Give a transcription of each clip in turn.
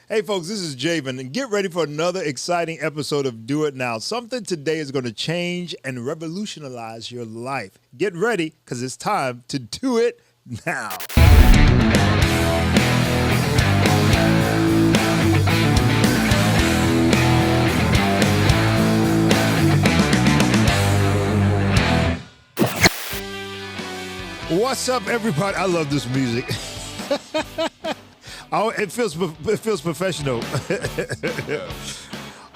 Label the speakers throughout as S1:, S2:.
S1: Hey, folks, this is Javen, and get ready for another exciting episode of Do It Now. Something today is going to change and revolutionize your life. Get ready, because it's time to do it now. What's up, everybody? I love this music. Oh, it feels professional.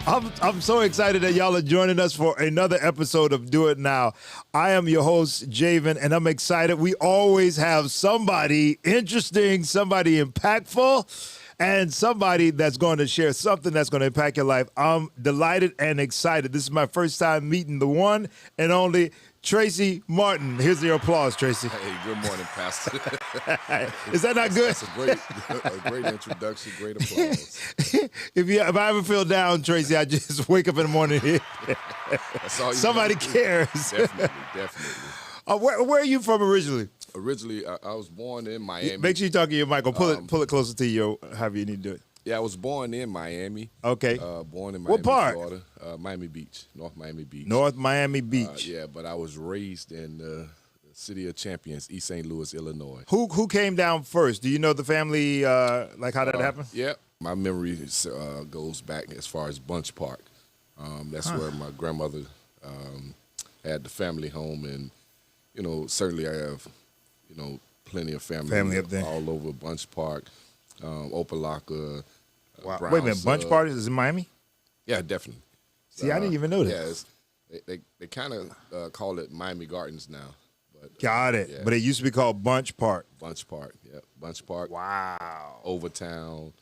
S1: I'm so excited that y'all are joining us for another episode of Do It Now. I am your host, Javen, and I'm excited. We always have somebody interesting, somebody impactful, and somebody that's going to share something that's going to impact your life. I'm delighted and excited. This is my first time meeting the one and only Tracy Martin. Here's your applause, Tracy.
S2: Hey, good morning, Pastor.
S1: Is that not good?
S2: That's a great introduction, great applause.
S1: If I ever feel down, Tracy, I just wake up in the morning here.
S2: That's all you
S1: Somebody
S2: gotta do.
S1: cares.
S2: Definitely.
S1: Where are you from originally?
S2: Originally, I was born in Miami.
S1: Make sure you talk to your mic or pull it closer to you, however you need to do it.
S2: Yeah, I was born in Miami.
S1: Okay.
S2: Born in Miami,
S1: What part?
S2: Florida. Miami Beach, North Miami Beach.
S1: North Miami Beach.
S2: Yeah, but I was raised in the City of Champions, East St. Louis, Illinois.
S1: Who came down first? Do you know the family, like how that happened?
S2: Yeah, my memory goes back as far as Bunch Park. That's where my grandmother had the family home, and certainly I have plenty of family
S1: up there
S2: all over Bunch Park, Opelika.
S1: Wow. Wait a minute, Bunch Party is in Miami?
S2: Yeah, definitely.
S1: See, I didn't even know that.
S2: Yeah, they kind of call it Miami Gardens now. But,
S1: Got it.
S2: Yeah.
S1: But it used to be called Bunch Park.
S2: Bunch Park, yeah. Bunch Park.
S1: Wow.
S2: Overtown.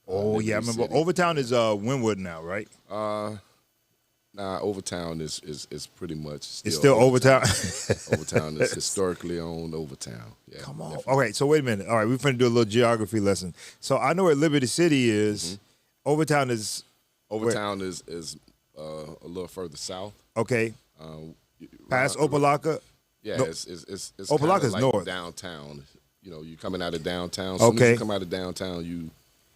S1: Oh, yeah, I remember.
S2: City.
S1: Overtown is Wynwood now, right?
S2: Nah, Overtown is pretty much still.
S1: It's still Overtown.
S2: Overtown is historically owned Overtown. Yeah,
S1: Come on.
S2: definitely.
S1: Okay, so wait a minute. All right, we're going to do a little geography lesson. So I know where Liberty City is. Overtown is.
S2: Overtown is a little further south.
S1: Okay. Past
S2: Right-
S1: Opelika.
S2: Yeah,
S1: No.
S2: it's
S1: Opelika's
S2: like
S1: north.
S2: downtown. You coming out of downtown. As soon as you come out of downtown, you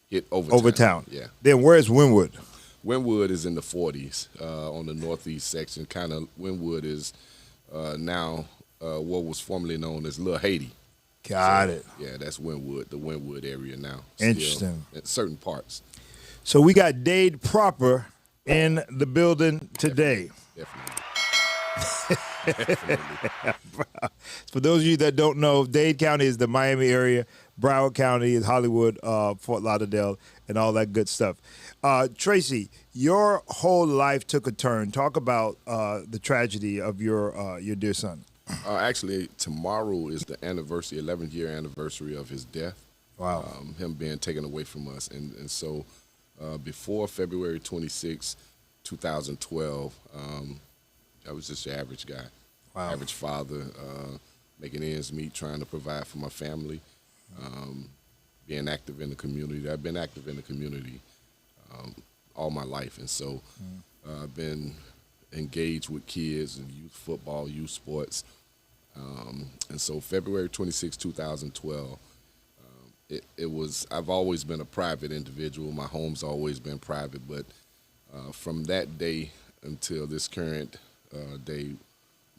S2: hit Overtown.
S1: Overtown.
S2: Yeah.
S1: Then where's Wynwood?
S2: Wynwood is in the 40s on the northeast section. Kind of Wynwood is now what was formerly known as Little Haiti.
S1: Got it.
S2: Yeah, that's Wynwood, the Wynwood area now.
S1: Interesting.
S2: Still, in certain parts.
S1: So we got Dade proper in the building today.
S2: Definitely.
S1: For those of you that don't know, Dade County is the Miami area. Broward County is Hollywood, Fort Lauderdale, and all that good stuff. Tracy, your whole life took a turn. Talk about the tragedy of your dear son.
S2: Actually, tomorrow is the 11th year anniversary of his death.
S1: Wow.
S2: Him being taken away from us. And so before February 26, 2012, I was just your average guy.
S1: Wow.
S2: Average father, making ends meet, trying to provide for my family, being active in the community. I've been active in the community all my life. And so I've been engaged with kids in youth football, youth sports. And so February 26, 2012, I've always been a private individual. My home's always been private, but from that day until this current day,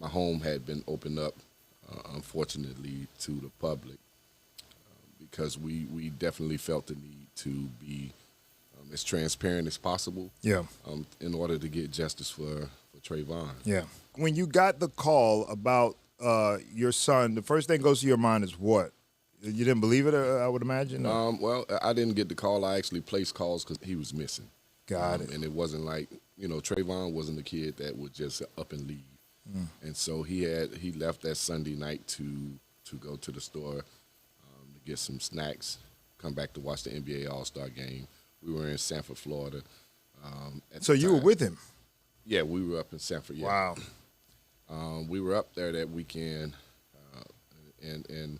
S2: my home had been opened up, unfortunately, to the public because we definitely felt the need to be as transparent as possible.
S1: Yeah.
S2: In order to get justice for Trayvon.
S1: Yeah. When you got the call about your son, the first thing goes to your mind is what? You didn't believe it, I would imagine?
S2: Well, I didn't get the call. I actually placed calls because he was missing.
S1: Got it.
S2: And it wasn't like, Trayvon wasn't the kid that would just up and leave. And so he left that Sunday night to go to the store to get some snacks, come back to watch the NBA All-Star game. We were in Sanford, Florida.
S1: So you were with him?
S2: Yeah, we were up in Sanford. Yeah.
S1: Wow.
S2: We were up there that weekend, and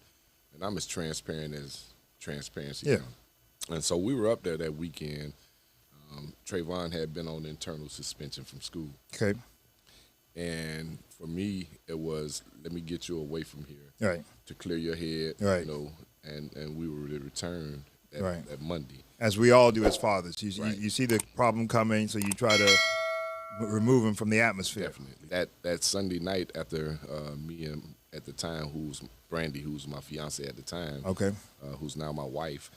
S2: I'm as transparent as transparency comes. And so we were up there that weekend. Trayvon had been on internal suspension from school.
S1: Okay.
S2: And for me, it was, let me get you away from here
S1: Right.
S2: to clear your head,
S1: Right.
S2: and we were to return that Monday.
S1: as we all do as fathers.
S2: Right.
S1: You see the problem coming, so you try to remove him from the atmosphere.
S2: Definitely. That Sunday night after me and at the time, who's Brandy, who's my fiance at the time,
S1: Okay.
S2: who's now my wife,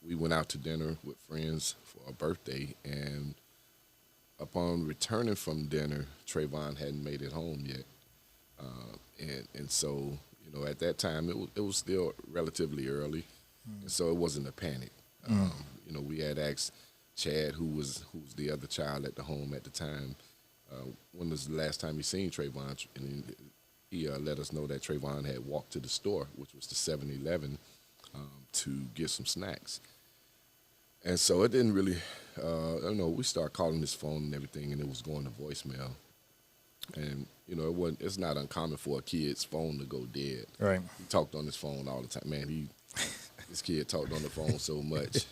S2: we went out to dinner with friends for a birthday, and upon returning from dinner, Trayvon hadn't made it home yet, and so at that time it was still relatively early, and so it wasn't a panic. We had asked Chad, who was the other child at the home at the time, when was the last time he seen Trayvon, and he let us know that Trayvon had walked to the store, which was the 7-Eleven, to get some snacks. And so it didn't really, we started calling his phone and everything, and it was going to voicemail. And, it's not uncommon for a kid's phone to go dead.
S1: Right.
S2: He talked on his phone all the time. Man, this kid talked on the phone so much.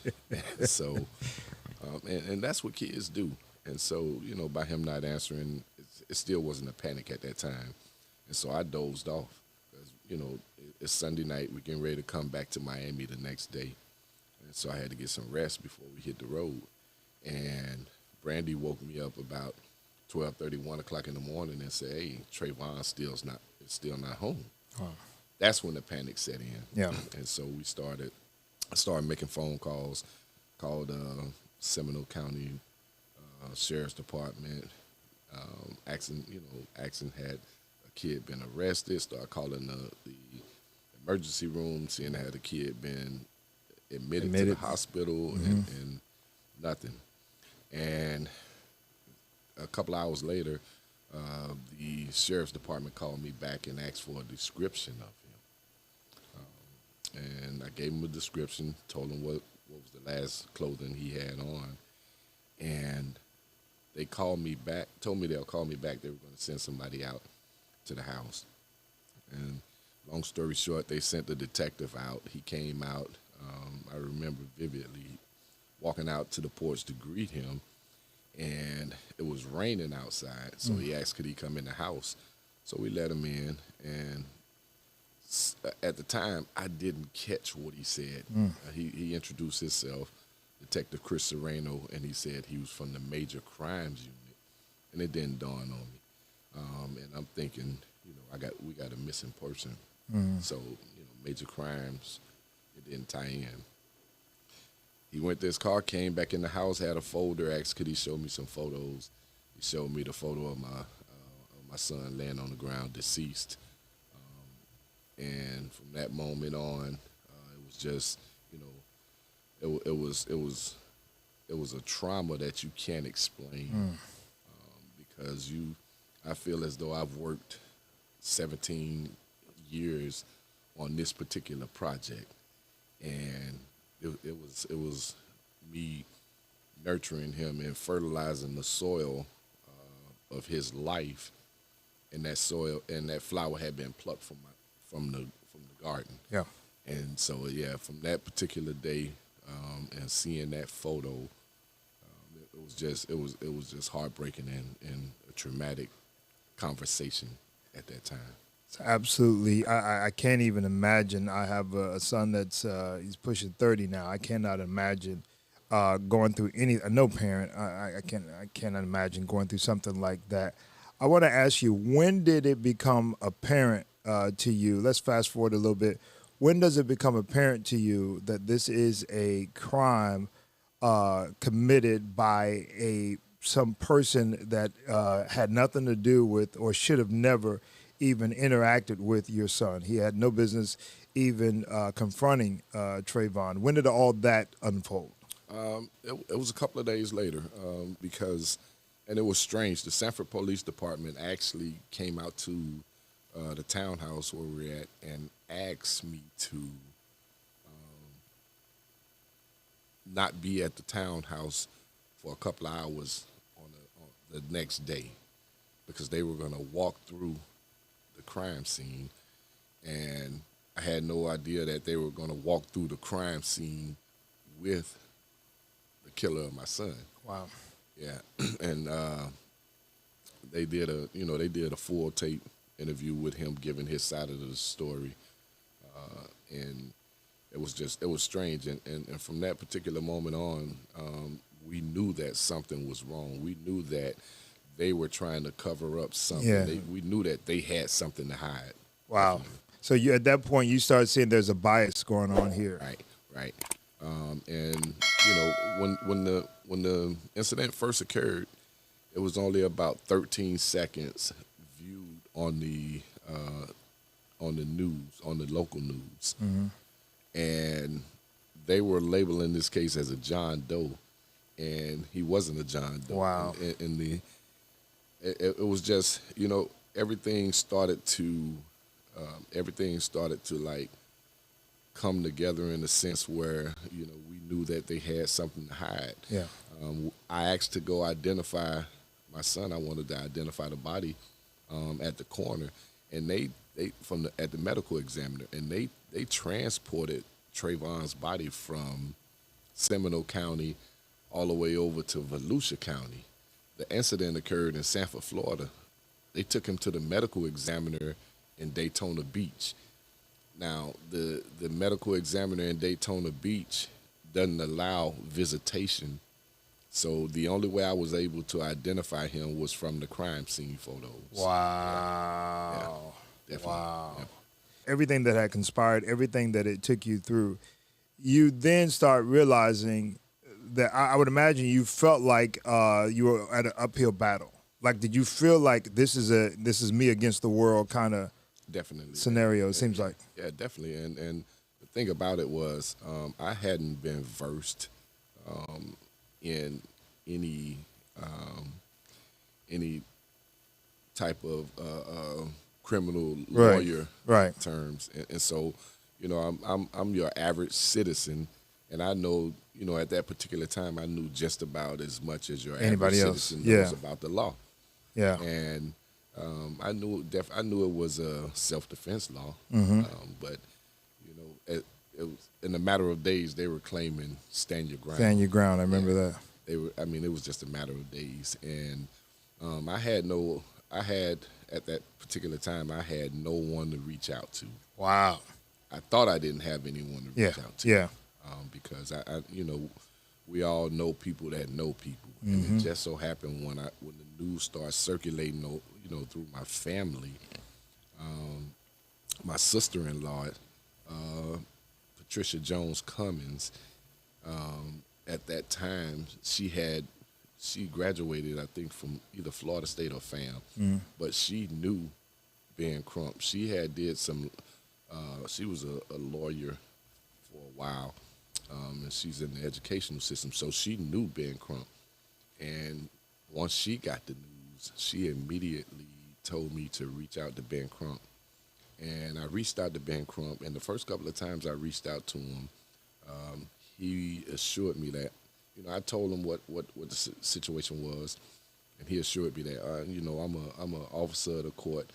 S2: So, and that's what kids do. And so, by him not answering, it still wasn't a panic at that time. And so I dozed off. Because, it's Sunday night. We're getting ready to come back to Miami the next day. And so I had to get some rest before we hit the road. And Brandy woke me up about 12:30, 1 o'clock in the morning and said, "Hey, Trayvon is still not home."
S1: Wow.
S2: That's when the panic set in.
S1: Yeah.
S2: And so I started making phone calls, called Seminole County Sheriff's Department, asking had a kid been arrested, started calling the emergency room, seeing had a kid been admitted to the hospital, and nothing. And a couple hours later, the sheriff's department called me back and asked for a description of him. And I gave him a description, told him what was the last clothing he had on. And they called me back, told me they'll call me back. They were going to send somebody out to the house. And long story short, they sent the detective out. He came out. I remember vividly walking out to the porch to greet him, and it was raining outside. So he asked, could he come in the house? So we let him in, and at the time, I didn't catch what he said. He introduced himself, Detective Chris Serrano, and he said he was from the Major Crimes Unit, and it didn't dawn on me. And I'm thinking, we got a missing person. So, major crimes, it didn't tie in. He went to his car, came back in the house, had a folder, asked could he show me some photos. He showed me the photo of my son laying on the ground, deceased. And from that moment on, it was just, it was a trauma that you can't explain, because I feel as though I've worked 17 years on this particular project, and it was me nurturing him and fertilizing the soil of his life, and that soil and that flower had been plucked from the garden.
S1: Yeah.
S2: And so from that particular day, and seeing that photo, it was just heartbreaking and a traumatic conversation at that time.
S1: Absolutely. I can't even imagine. I have a son that's he's pushing 30 now. I cannot imagine going through no parent. I cannot imagine going through something like that. I want to ask you, when did it become apparent to you? Let's fast forward a little bit. When does it become apparent to you that this is a crime committed by some person that had nothing to do with or should have never even interacted with your son? He had no business even confronting Trayvon. When did all that unfold?
S2: It was a couple of days later, and it was strange. The Sanford Police Department actually came out to the townhouse where we're at and asked me to not be at the townhouse for a couple of hours on the next day, because they were going to walk through the crime scene, and I had no idea that they were going to walk through the crime scene with the killer of my son.
S1: Wow.
S2: Yeah, and they did a full tape interview with him giving his side of the story, and it was strange. And from that particular moment on, we knew that something was wrong. We knew that they were trying to cover up something.
S1: Yeah.
S2: We knew that they had something to hide.
S1: Wow.
S2: Definitely.
S1: So you at that point you start seeing there's a bias going on here.
S2: Right. And when the incident first occurred, it was only about 13 seconds viewed on the news, on the local news, and they were labeling this case as a John Doe, and he wasn't a John Doe.
S1: Wow.
S2: And it was just everything started to like come together in a sense where we knew that they had something to hide.
S1: Yeah.
S2: I asked to go identify my son. I wanted to identify the body at the coroner, and they at the medical examiner, and they transported Trayvon's body from Seminole County all the way over to Volusia County. The incident occurred in Sanford, Florida. They took him to the medical examiner in Daytona Beach. Now, the medical examiner in Daytona Beach doesn't allow visitation, so the only way I was able to identify him was from the crime scene photos.
S1: Wow.
S2: Yeah, definitely.
S1: Wow.
S2: Yeah.
S1: Everything that had conspired, everything that it took you through, you then start realizing that I would imagine you felt like you were at an uphill battle. Like, did you feel like this is me against the world kind of
S2: Definitely
S1: scenario? It seems like.
S2: Yeah, definitely. And the thing about it was, I hadn't been versed in any type of criminal lawyer terms, and so I'm your average citizen, and I know at that particular time I knew just about as much as your
S1: Anybody
S2: average
S1: else.
S2: citizen knows about the law.
S1: Yeah.
S2: And I knew it was a self-defense law, but it was in a matter of days they were claiming stand your ground.
S1: Stand your ground. I remember that.
S2: They were. I mean, it was just a matter of days, and I had at that particular time I had no one to reach out to.
S1: Wow.
S2: I thought I didn't have anyone to reach out to.
S1: Yeah.
S2: Because I we all know people that know people, and it just so happened when the news started circulating, through my family, my sister-in-law, Patricia Jones Cummins, at that time she graduated, I think, from either Florida State or FAM, but she knew Ben Crump. She had did some. She was a lawyer for a while. And she's in the educational system, so she knew Ben Crump. And once she got the news, she immediately told me to reach out to Ben Crump. And I reached out to Ben Crump, and the first couple of times I reached out to him, he assured me that, I told him what the situation was, and he assured me that, I'm an officer of the court.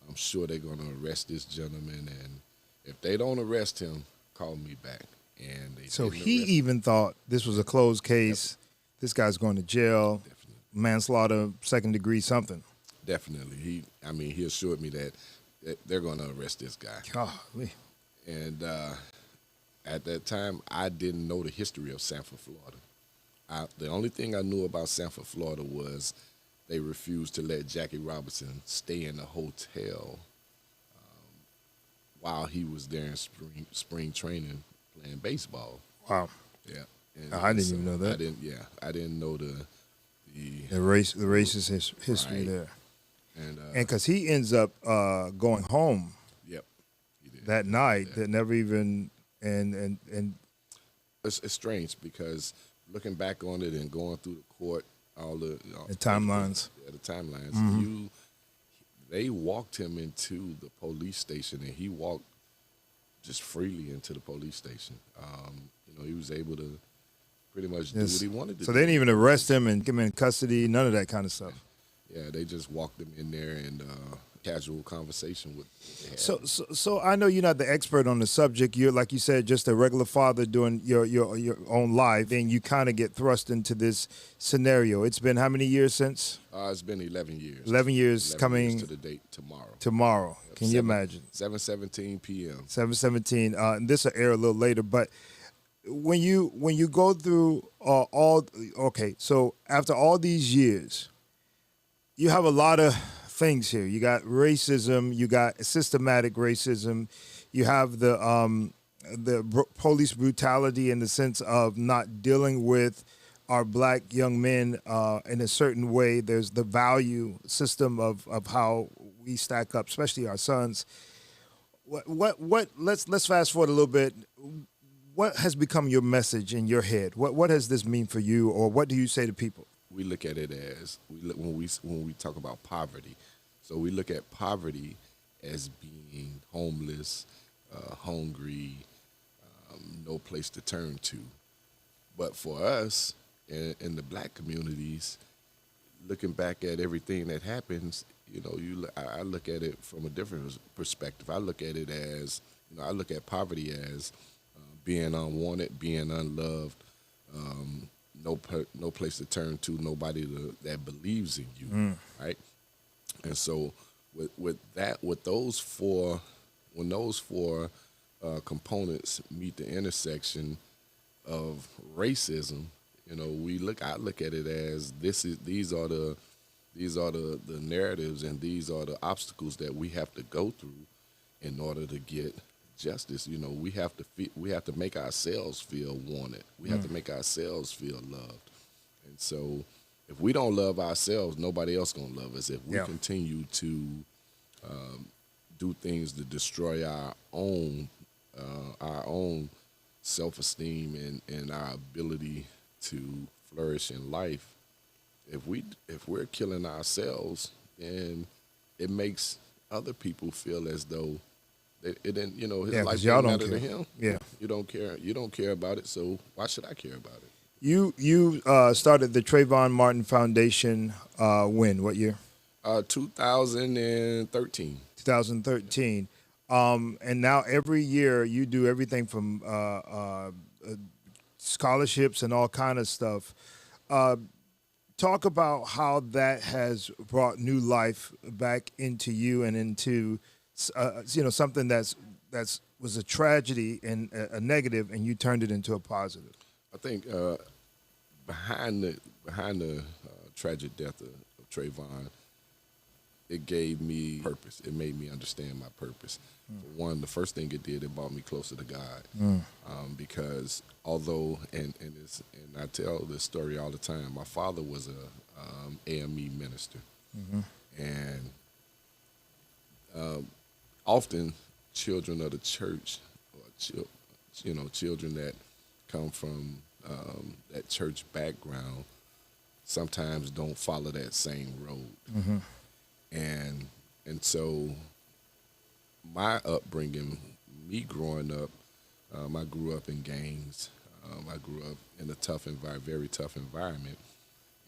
S2: I'm sure they're going to arrest this gentleman, and if they don't arrest him, call me back. And
S1: so he even thought this was a closed case. Yep. This guy's going to jail. Definitely. Manslaughter, second degree, something.
S2: Definitely. He assured me that they're going to arrest this guy.
S1: Golly.
S2: And at that time, I didn't know the history of Sanford, Florida. The only thing I knew about Sanford, Florida was they refused to let Jackie Robinson stay in the hotel while he was there in spring training playing baseball.
S1: Wow.
S2: Yeah. And
S1: I didn't even know that.
S2: I didn't know the
S1: racist history there. And because he ends up going home.
S2: Yep. He did.
S1: That night. Yeah. That never even and
S2: it's strange because looking back on it and going through the court, all the
S1: timelines.
S2: The timelines. They walked him into the police station, and he walked just freely into the police station. He was able to pretty much do what he wanted to do.
S1: So they didn't even arrest him and get him in custody, none of that kind of stuff.
S2: Yeah, they just walked him in there, and casual conversation with the
S1: So I know you're not the expert on the subject. You're, like you said, just a regular father doing your own life. Then you kind of get thrust into this scenario. It's been how many years since?
S2: It's been 11 years.
S1: 11 years
S2: 11
S1: coming
S2: years to the date tomorrow.
S1: Tomorrow.
S2: Yep,
S1: Can you imagine?
S2: 7:17 p.m.
S1: 7:17. And this will air a little later, but when you go through so after all these years, you have a lot of things here. You got racism, you got systematic racism, you have the police brutality in the sense of not dealing with our black young men in a certain way. There's the value system of how we stack up, especially our sons. Let's fast forward a little bit. What has become your message in your head? What does this mean for you, or what do you say to people?
S2: We look at it as when we talk about poverty. So we look at poverty as being homeless, hungry, no place to turn to. But for us in the black communities, looking back at everything that happens, I look at it from a different perspective. I look at it as, I look at poverty as being unwanted, being unloved, no place to turn to, nobody that believes in you, right? And so with those four components meet the intersection of racism, I look at it as these are the narratives, and these are the obstacles that we have to go through in order to get justice. We have to make ourselves feel wanted. We have to make ourselves feel loved. And so if we don't love ourselves, nobody else gonna love us. If we continue to do things to destroy our own self-esteem and our ability to flourish in life, if we're killing ourselves, then it makes other people feel as though it didn't, his life didn't matter to him.
S1: Yeah,
S2: you don't care. You don't care about it. So why should I care about it?
S1: You started the Trayvon Martin Foundation when? What year?
S2: 2013.
S1: 2013. And now every year you do everything from scholarships and all kind of stuff. Talk about how that has brought new life back into you and into something that was a tragedy and a negative, and you turned it into a positive.
S2: I think behind the tragic death of Trayvon, it gave me purpose. It made me understand my purpose. For one, the first thing it did, it brought me closer to God. Because although, and I tell this story all the time, my father was a AME minister. And often children of the church, or children that come from that church background, sometimes don't follow that same road. And so my upbringing, me growing up, I grew up in gangs. I grew up in a very tough environment.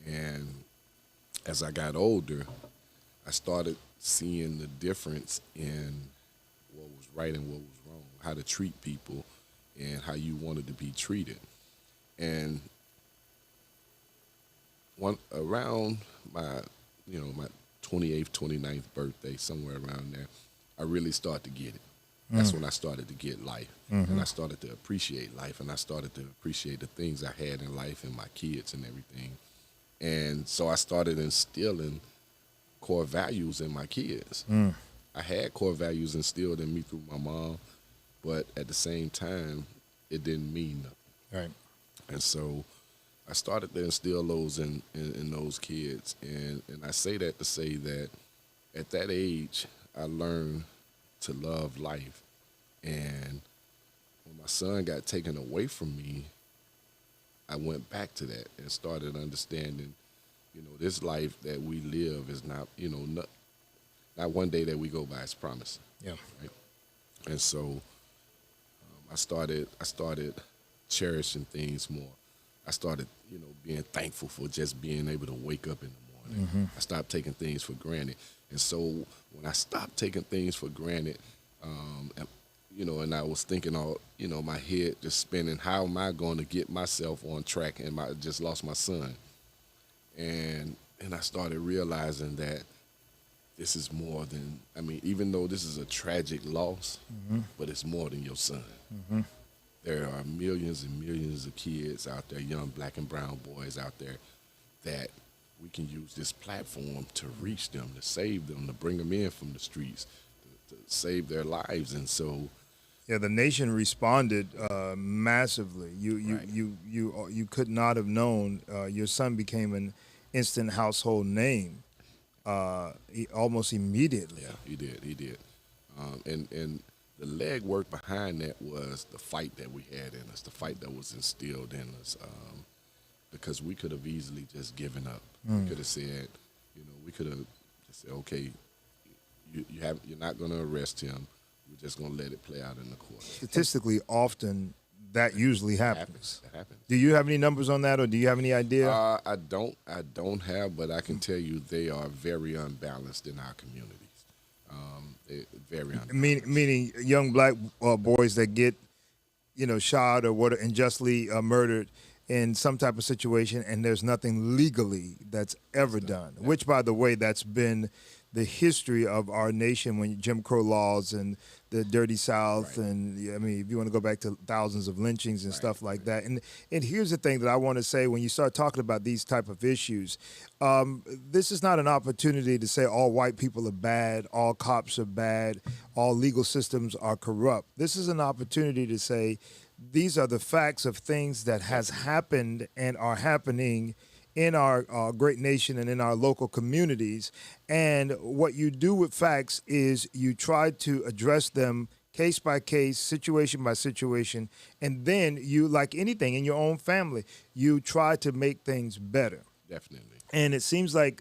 S2: And as I got older, I started seeing the difference in what was right and what was wrong, how to treat people and how you wanted to be treated. And around my 28th, 29th birthday, somewhere around there, I really started to get it. That's when I started to get life. And I started to appreciate life, and I started to appreciate the things I had in life and my kids and everything. And so I started instilling core values in my kids. I had core values instilled in me through my mom, but at the same time, it didn't mean nothing.
S1: Right.
S2: And so I started to instill those in those kids. And I say that to say that at that age, I learned to love life. And when my son got taken away from me, I went back to that and started understanding, this life that we live is not, not one day that we go by, it's promise.
S1: Yeah.
S2: Right? And so I started cherishing things more. I started, being thankful for just being able to wake up in the morning. I stopped taking things for granted. And so when I stopped taking things for granted, and, and I was thinking my head just spinning, how am I going to get myself on track? And I just lost my son. And I started realizing that this is more than, even though this is a tragic loss, but it's more than your son. There are millions and millions of kids out there, young black and brown boys out there, that we can use this platform to reach them, to save them, to bring them in from the streets, to save their lives. And so,
S1: yeah, the nation responded massively. You could not have known. Your son became an instant household name almost immediately.
S2: Yeah, he did. And the legwork behind that was the fight that we had in us, the fight that was instilled in us. Because we could have easily just given up. We could have said, we could have just said, okay, you're not going to arrest him. We're just going to let it play out in the court.
S1: Statistically, often that usually happens.
S2: It happens.
S1: Do you have any numbers on that, or do you have any idea?
S2: I don't have, but I can tell you they are very unbalanced in our communities. Very unbalanced.
S1: Meaning young black boys that get, shot or what unjustly murdered in some type of situation, and there's nothing legally that's ever done. Which, by the way, that's been the history of our nation when Jim Crow laws and the Dirty South,
S2: Right.
S1: and if you want to go back to thousands of lynchings and stuff like that. And here's the thing that I want to say when you start talking about these type of issues, this is not an opportunity to say all white people are bad, all cops are bad, all legal systems are corrupt. This is an opportunity to say these are the facts of things that has happened and are happening in our great nation and in our local communities. And what you do with facts is you try to address them case by case, situation by situation, and then you, like anything in your own family, you try to make things better.
S2: Definitely.
S1: And it seems like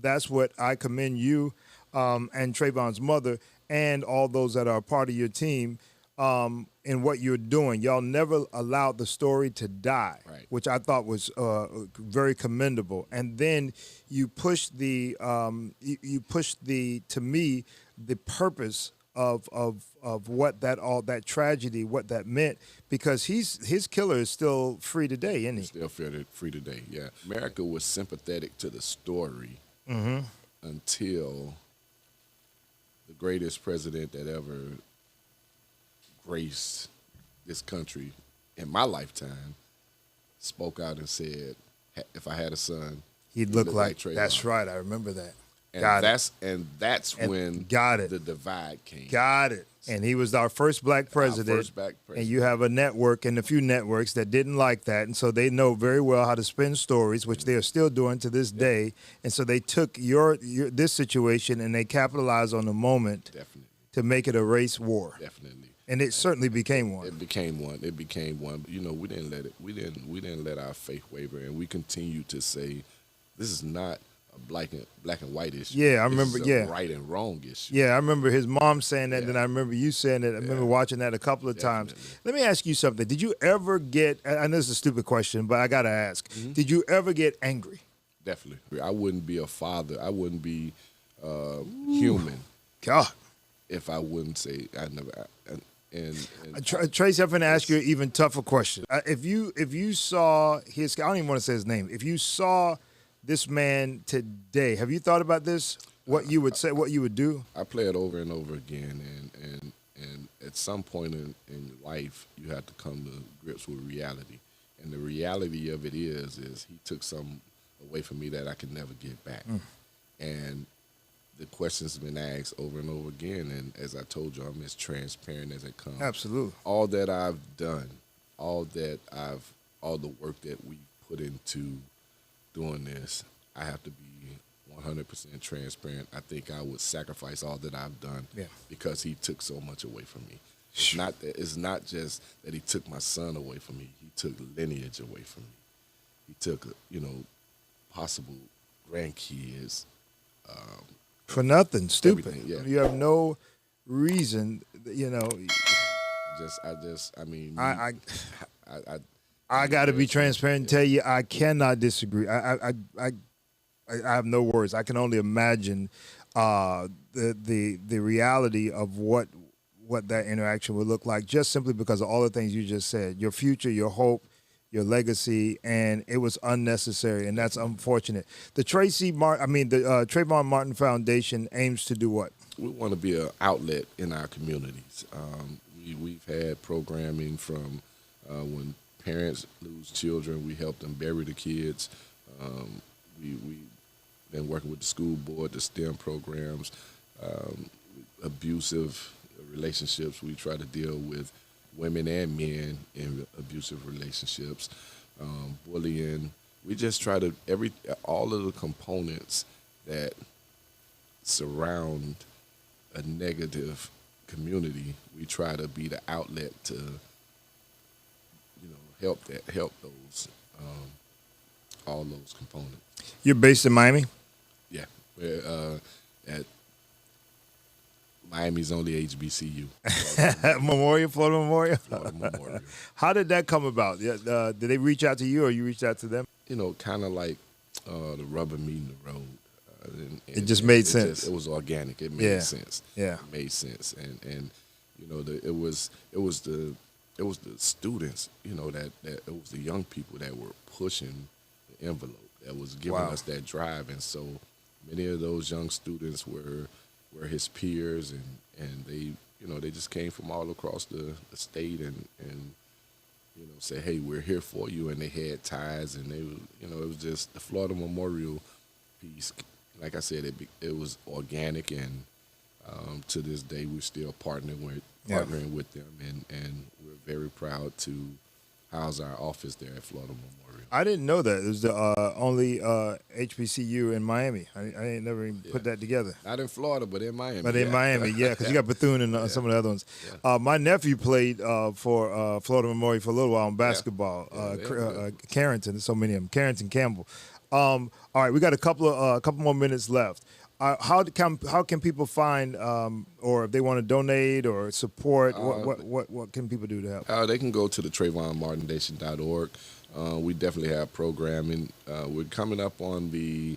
S1: that's what I commend you and Trayvon's mother and all those that are part of your team in what you're doing. Y'all never allowed the story to die,
S2: Right.
S1: which I thought was very commendable. And then you pushed the to me the purpose of what that tragedy, what that meant, because his killer is still free today, isn't he?
S2: Still free today. Yeah, America was sympathetic to the story until the greatest president that ever graced this country in my lifetime spoke out and said, if I had a son,
S1: He'd look like
S2: Trayvon.
S1: That's right. I remember that.
S2: And that's
S1: And
S2: when
S1: got it.
S2: the divide came.
S1: Got it. And he was our first black president.
S2: First black president.
S1: And you have a network and a few networks that didn't like that. And so they know very well how to spin stories, which they are still doing to this day. And so they took this situation and they capitalized on the moment
S2: Definitely.
S1: to make it a race war.
S2: Definitely.
S1: And it certainly became one.
S2: It became one. But, we didn't let it. We didn't let our faith waver, and we continue to say, this is not a black and white issue.
S1: Yeah, I remember.
S2: This is a right and wrong issue.
S1: Yeah, I remember his mom saying that,
S2: Yeah.
S1: and I remember you saying that. I remember watching that a couple of times.
S2: Definitely.
S1: Let me ask you something. Did you ever get, I know it's a stupid question, but I got to ask, did you ever get angry?
S2: Definitely. I wouldn't be a father. I wouldn't be human
S1: God.
S2: if I wouldn't say I never.
S1: Tracy, I'm going to ask you an even tougher question. If you saw his, I don't even want to say his name. If you saw this man today, have you thought about this? What you would say, what you would do?
S2: I play it over and over again, and at some point in life, you have to come to grips with reality. And the reality of it is he took something away from me that I could never get back. And the questions have been asked over and over again, and as I told you, I'm as transparent as it comes.
S1: Absolutely.
S2: All that I've done, all the work that we put into doing this, I have to be 100% transparent. I think I would sacrifice all that I've done because he took so much away from me. It's not just that he took my son away from me. He took lineage away from me. He took, possible grandkids.
S1: For nothing, stupid.
S2: Everything, yeah.
S1: You have no reason, I got to be transparent and tell you, I cannot disagree. I have no words. I can only imagine the reality of what that interaction would look like, just simply because of all the things you just said, your future, your hope, your legacy, and it was unnecessary, and that's unfortunate. The Trayvon Martin Foundation aims to do what?
S2: We want to be an outlet in our communities. We've had programming from when parents lose children, we help them bury the kids. We've been working with the school board, the STEM programs, abusive relationships. We try to deal with women and men in abusive relationships, bullying. We just try to all of the components that surround a negative community. We try to be the outlet to, help those all those components.
S1: You're based in Miami?
S2: Yeah, we're at Miami's only HBCU.
S1: Florida Memorial?
S2: Florida Memorial.
S1: How did that come about? Did they reach out to you, or you reached out to them?
S2: Kind of like the rubber meeting the road.
S1: It just made sense.
S2: It was organic. It made sense.
S1: Yeah,
S2: it made sense. And it was the students. That it was the young people that were pushing the envelope, that was giving us that drive. And so many of those young students were his peers, and they just came from all across the state and say, hey, we're here for you. And they had ties, and they it was just the Florida Memorial piece. Like I said, it was organic, and to this day we're still partnering with them, and we're very proud to house our office there at Florida Memorial.
S1: I didn't know that. It was the only HBCU in Miami. I ain't never even put that together.
S2: Not in Florida, but in Miami.
S1: But in Miami, because you got Bethune and some of the other ones. Yeah. My nephew played for Florida Memorial for a little while in basketball. Carrington, there's so many of them. Carrington Campbell. All right, we got a couple more minutes left. How can people find, or if they want to donate or support, what can people do to help?
S2: They can go to the TrayvonMartinNation.org. We definitely have programming. We're coming up on the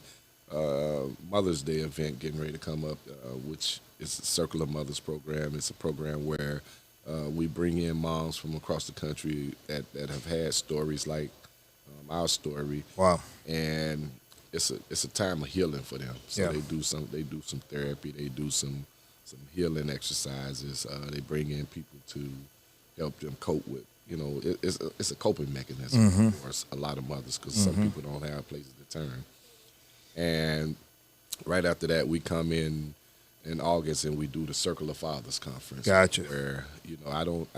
S2: Mother's Day event getting ready to come up, which is the Circle of Mothers program. It's a program where we bring in moms from across the country that have had stories like our story.
S1: Wow.
S2: And it's a time of healing for them. So they do some therapy, they do some healing exercises. They bring in people to help them cope with, it's a coping mechanism for a lot of mothers, because some people don't have places to turn. And right after that, we come in August and we do the Circle of Fathers conference.
S1: Gotcha.
S2: Where I don't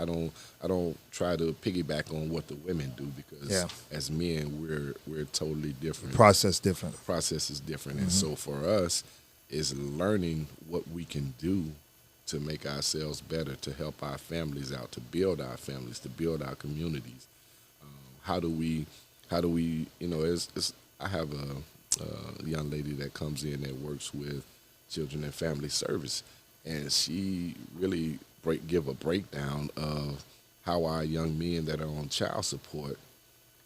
S2: try to piggyback on what the women do, because as men we're totally different.
S1: The process different.
S2: The process is different, and so for us, is learning what we can do to make ourselves better, to help our families out, to build our families, to build our communities. How do we? I have a young lady that comes in that works with Children and Family Service, and she really give a breakdown of how our young men that are on child support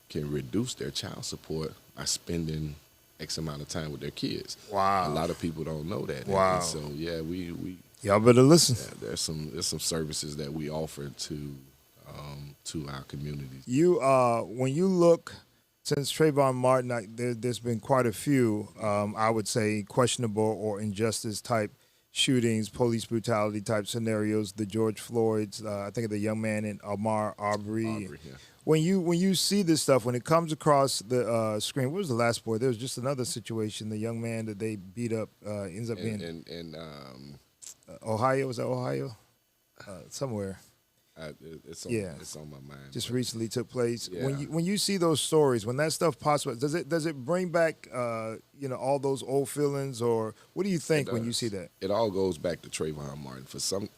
S2: can reduce their child support by spending X amount of time with their kids.
S1: Wow.
S2: A lot of people don't know that.
S1: Wow.
S2: And so we
S1: y'all better listen.
S2: There's some services that we offer to our communities.
S1: When you look, since Trayvon Martin, there's been quite a few, I would say, questionable or injustice type shootings, police brutality type scenarios. The George Floyd's, I think of the young man in Ahmaud Arbery. Yeah. When you see this stuff, when it comes across the screen, what was the last boy? There was just another situation. The young man that they beat up ends up being
S2: in
S1: Ohio. Was that Ohio? Somewhere.
S2: It's on my mind.
S1: Just recently took place.
S2: Yeah.
S1: When you see those stories, when that stuff pops up, does it bring back all those old feelings, or what do you think when you see that?
S2: It all goes back to Trayvon Martin. For some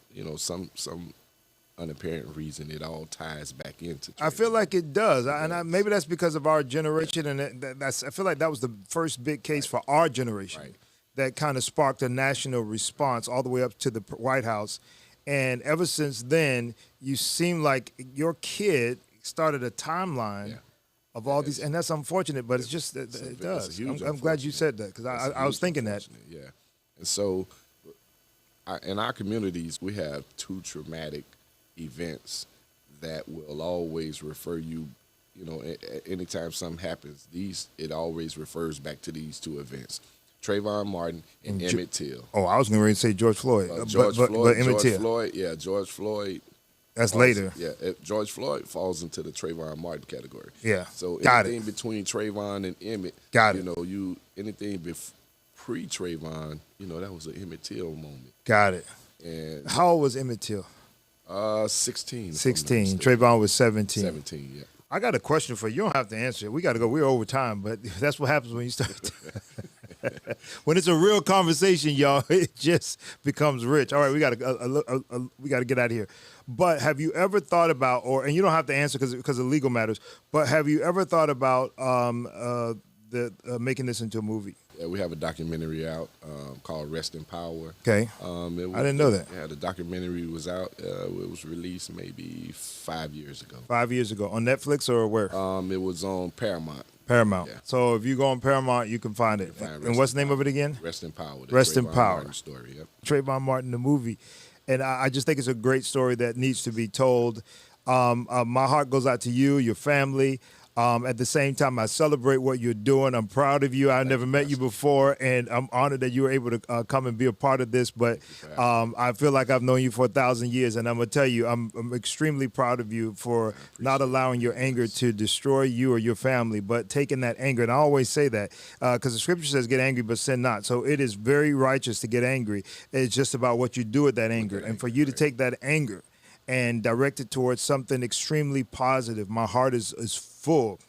S2: unapparent reason, it all ties back into Trayvon.
S1: I feel like it does, maybe that's because of our generation, and I feel like that was the first big case for our generation that kind of sparked a national response all the way up to the White House. And ever since then, you seem like your kid started a timeline of all these, and that's unfortunate. But it's just it does. I'm glad you said that, because I was thinking that.
S2: Yeah, And so in our communities, we have two traumatic events that will always refer you, anytime something happens, it always refers back to these two events. Trayvon Martin and Emmett Till.
S1: Oh, I was going to say George Floyd.
S2: George
S1: Emmett Till.
S2: George Floyd.
S1: That's later.
S2: Yeah, George Floyd falls into the Trayvon Martin category.
S1: Yeah.
S2: So
S1: Got
S2: anything
S1: it.
S2: between Trayvon and Emmett,
S1: Got it.
S2: Anything pre-Trayvon, that was an Emmett Till moment.
S1: Got it.
S2: And
S1: How old was Emmett Till?
S2: 16.
S1: 16. Trayvon was 17.
S2: 17, yeah.
S1: I got a question for you. You don't have to answer it. We got to go. We're over time, but that's what happens when you start. When it's a real conversation, y'all, it just becomes rich. All right, we got to get out of here. But have you ever thought about, and you don't have to answer because of legal matters, but have you ever thought about making this into a movie?
S2: Yeah, we have a documentary out called Rest in Power.
S1: Okay. I didn't know that.
S2: Yeah, the documentary was out. It was released maybe 5 years ago.
S1: 5 years ago. On Netflix or where?
S2: It was on Paramount.
S1: Paramount.
S2: Yeah.
S1: So if you go on Paramount, you can find it. And what's the name of it again?
S2: Rest in Power.
S1: Rest in Power.
S2: Martin story. Yep.
S1: Trayvon Martin, the movie. And I just think it's a great story that needs to be told. My heart goes out to you, your family. At the same time, I celebrate what you're doing. I'm proud of you. I never met you before, and I'm honored that you were able to come and be a part of this. But I feel like I've known you for 1,000 years, and I'm going to tell you, I'm extremely proud of you for not allowing your anger to destroy you or your family, but taking that anger. And I always say that because the scripture says, get angry, but sin not. So it is very righteous to get angry. It's just about what you do with that anger. And for you to take that anger and direct it towards something extremely positive, my heart is full.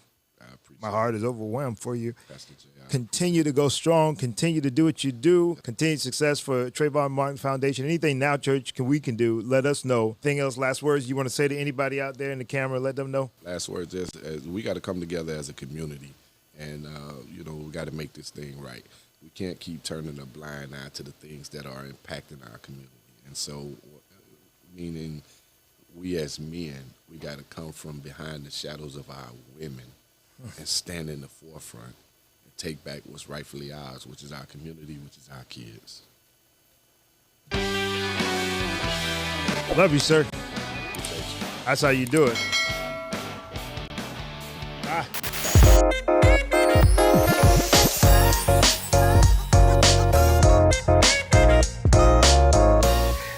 S1: My heart is overwhelmed for you. Continue to go strong. Continue to do what you do. Continued success for Trayvon Martin Foundation. Anything Now Church we can do, let us know. Anything else, last words you want to say to anybody out there in the camera? Let them know.
S2: Last words is we got to come together as a community, and we got to make this thing right. We can't keep turning a blind eye to the things that are impacting our community. And so, meaning we as men, we got to come from behind the shadows of our women and stand in the forefront and take back what's rightfully ours, which is our community, which is our kids.
S1: Love you, sir. That's how you do it.